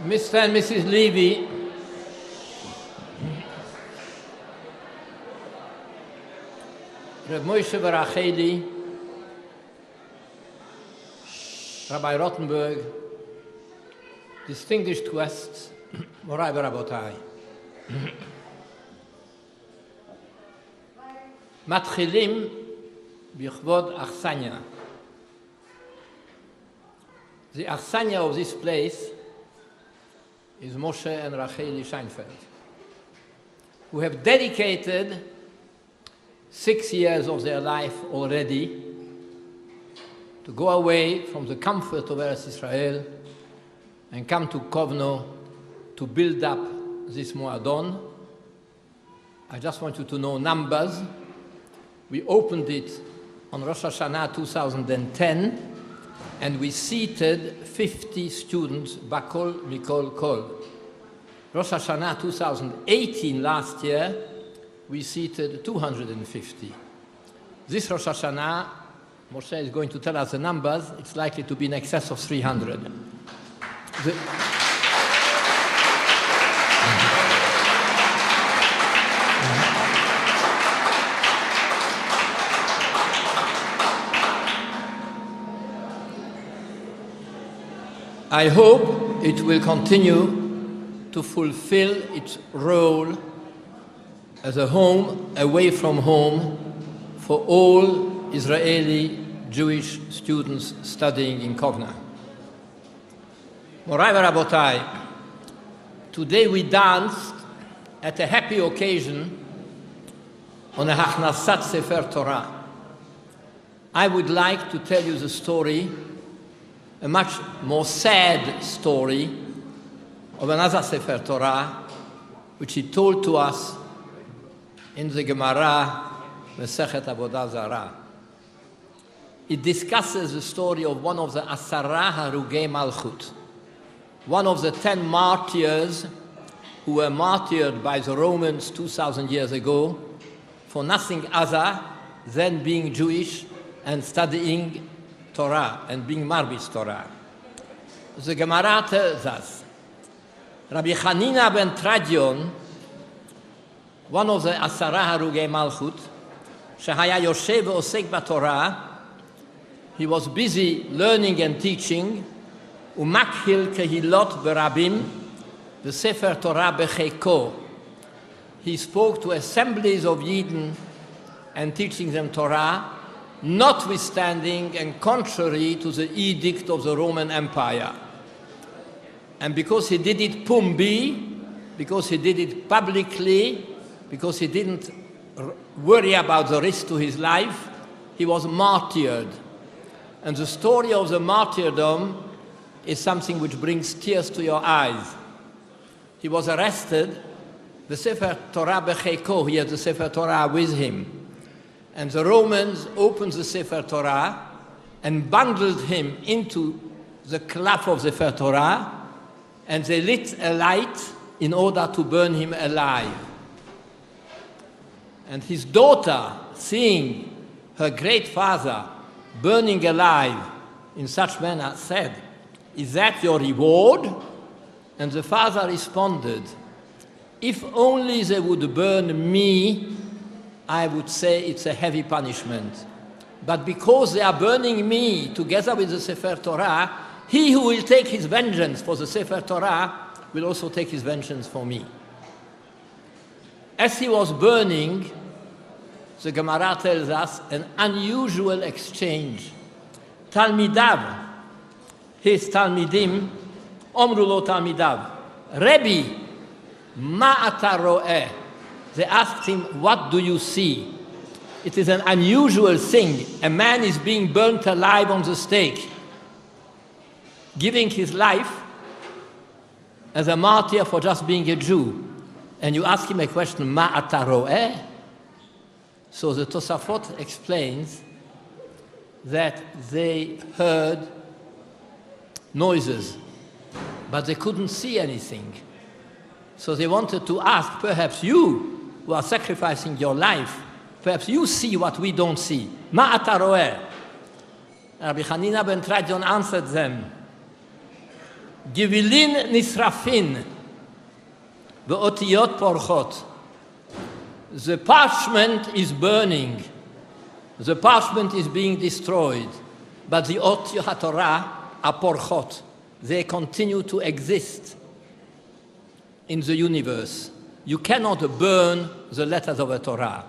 Mr. and Mrs. Levy, Reb Moshe Baracheli, Rabbi Rottenberg, distinguished guests, Morai Barabotai. מתחילים בכבוד אכסניה. The aksanya of this place is Moshe and Racheli Scheinfeld, who have dedicated 6 years of their life already to go away from the comfort of Eretz Israel and come to Kobna to build up this Moadon. I just want you to know numbers. We opened it on Rosh Hashanah 2010, and we seated 50 students, Bakol Mikol Kol. Rosh Hashanah 2018, last year, we seated 250. This Rosh Hashanah, Moshe is going to tell us the numbers, it's likely to be in excess of 300. I hope it will continue to fulfill its role as a home away from home for all Israeli Jewish students studying in Kovna. Morai Rabotai, today we danced at a happy occasion on a Hachnasat Sefer Torah. I would like to tell you the story, a much more sad story of another Sefer Torah, which he told to us in the Gemara, Mesechet Avodah Zarah. It discusses the story of one of the Asara Harugei Malchut, one of the 10 martyrs who were martyred by the Romans 2,000 years ago for nothing other than being Jewish and studying Torah and being Marbis Torah. The Gemara tells us, Rabbi Chanina ben Tradion, one of the Asara Harugei Malchut, Shehaya Yoshev Osek BaTorah, he was busy learning and teaching, Umakhil Kehilot Berabim, the Sefer Torah Becheko. He spoke to assemblies of Yidden and teaching them Torah, notwithstanding and contrary to the edict of the Roman Empire. And because he did it pumbi, because he did it publicly, because he didn't worry about the risk to his life, he was martyred. And the story of the martyrdom is something which brings tears to your eyes. He was arrested, the Sefer Torah Becheko, he had the Sefer Torah with him. And the Romans opened the Sefer Torah and bundled him into the klaf of the Sefer Torah, and they lit a light in order to burn him alive. And his daughter, seeing her great father burning alive in such manner, said, "Is that your reward?" And the father responded, "If only they would burn me, I would say it's a heavy punishment. But because they are burning me together with the Sefer Torah, he who will take his vengeance for the Sefer Torah will also take his vengeance for me." As he was burning, the Gemara tells us an unusual exchange. Talmidav, his Talmidim, Omru lo Talmidav, Rebbe, ma ata ro'eh? They asked him, "What do you see?" It is an unusual thing. A man is being burnt alive on the stake, giving his life as a martyr for just being a Jew. And you ask him a question, "Ma ata ro'eh?" So the Tosafot explains that they heard noises, but they couldn't see anything. So they wanted to ask, perhaps you, who are sacrificing your life, perhaps you see what we don't see. Ma ata ro'eh? Rabbi Chanina ben Tradion answered them, גבילין נשרפין ואותיות פורחות. The parchment is burning. The parchment is being destroyed. But the אותיות HaTorah are porchot. They continue to exist in the universe. You cannot burn the letters of a Torah.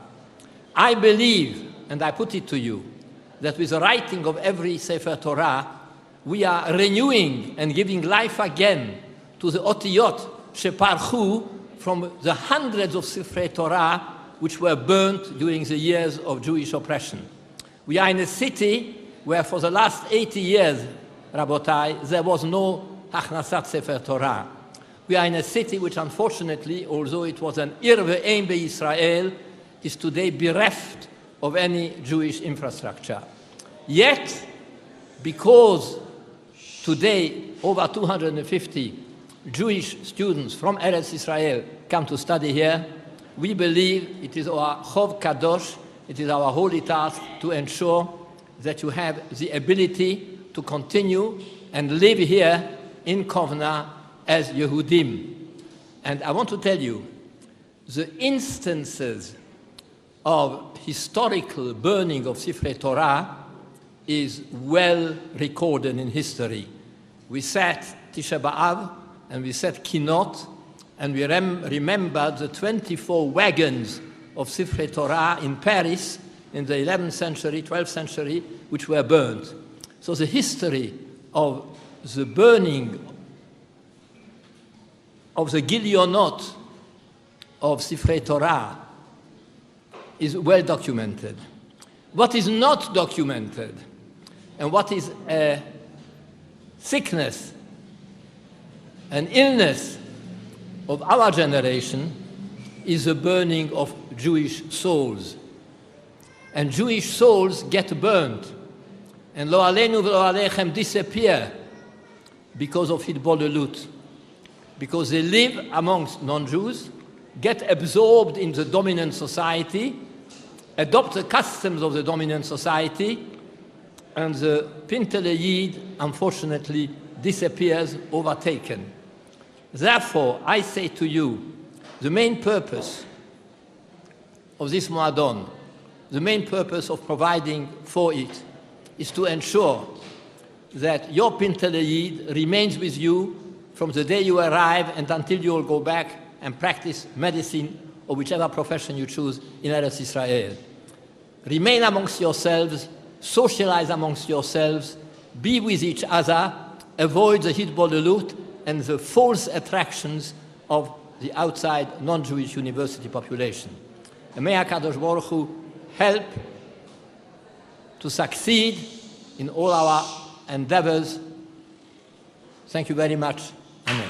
I believe, and I put it to you, that with the writing of every Sefer Torah, we are renewing and giving life again to the otiyot sheparchu from the hundreds of Sifrei Torah which were burnt during the years of Jewish oppression. We are in a city where for the last 80 years, Rabotai, there was no Hachnasat Sefer Torah. We are in a city which unfortunately, although it was an Ir ve'ein be'Yisrael, is today bereft of any Jewish infrastructure. Yet, because today over 250 Jewish students from Eretz Israel come to study here, we believe it is our Chov Kadosh, it is our holy task to ensure that you have the ability to continue and live here in Kovna as Yehudim. And I want to tell you, the instances of historical burning of Sifrei Torah is well recorded in history. We sat Tisha B'Av and we sat Kinot, and we remembered the 24 wagons of Sifrei Torah in Paris in the 11th century, 12th century, which were burned. So the history of the burning of the Gilionot of Sifrei Torah is well documented. What is not documented, and what is a sickness, an illness of our generation, is the burning of Jewish souls. And Jewish souls get burned, and lo aleinu v'lo aleichem disappear because of hitbolelut, because they live amongst non-Jews, get absorbed in the dominant society, adopt the customs of the dominant society, and the Pintele Yid, unfortunately, disappears, overtaken. Therefore, I say to you, the main purpose of this Moadon, the main purpose of providing for it, is to ensure that your Pintele Yid remains with you from the day you arrive and until you will go back and practice medicine or whichever profession you choose in Eretz Israel. Remain amongst yourselves, socialize amongst yourselves, be with each other, avoid the hitbolelut and the false attractions of the outside non-Jewish university population. And may HaKadosh Baruch Hu help to succeed in all our endeavors. Thank you very much. Amen.